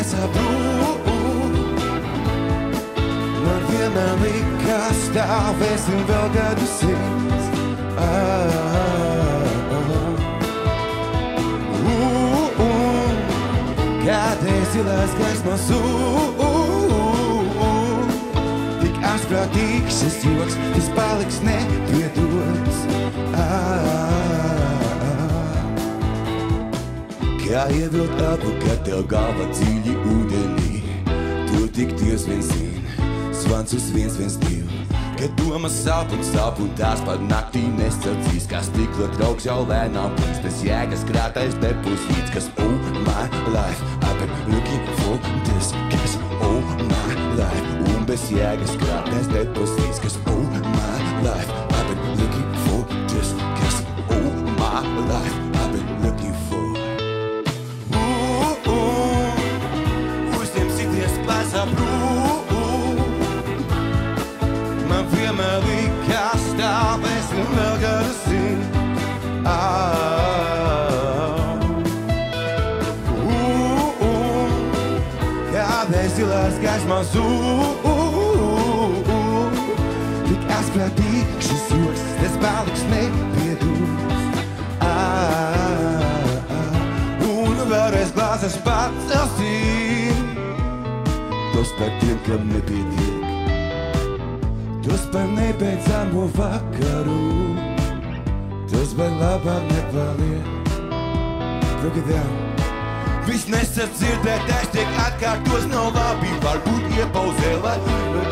nesaprotu. Man vienmēr likās stāvēsim vēl gadu simts. Kādreiz zilās gaismas tik asprātīgs šis joks, tas paliks nepiedots. Kā ievilt elpu, kad tev galva dziļi ūdenī, to tik Dievs viens zina, zvans uz 112. Kad domas sāp un tās par naktī nesacīs, kā stikla draugs jau lēnām plīns, bez jēgas krātais deposīts, kas oh my life, I've been looking for this, kas oh my life, un bez jēgas krātais deposīts, kas oh my life, I've been looking for this, kas oh my life, I've been looking for. Uzņem sities klāsā brū, man vienmēr likās stāvēsim vēl gadu simts. Kādreiz zilās gaismās tik asprātīgs šis joks, tas paliks nepiedots. Un vēlreiz glāzes pacelsim, tos par tiem, kam nepietiek, tos par nebeidzamo vakaru, tos par labāk nepaliek. Broke it down. Viss nesadzirdētais tiek atkārtos nav labi, varbūt iepauzē, lai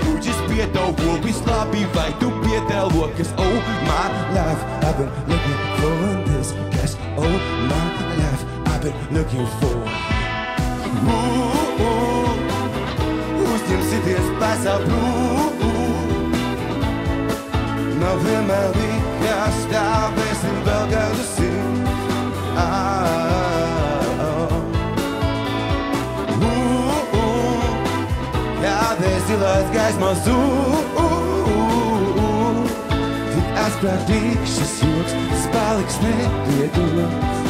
kuģis pietauko. Viss labi, vai tu pietēlo, kas oh my life, I've been looking for this, kas oh my life, I've been looking for. Uzņemsities plēsā brū, man vienmēr likās stāvēsim vēl gadu simts. Kādreiz zilās gaismās tik asprātīgs šis joks, tas paliks nepiedots.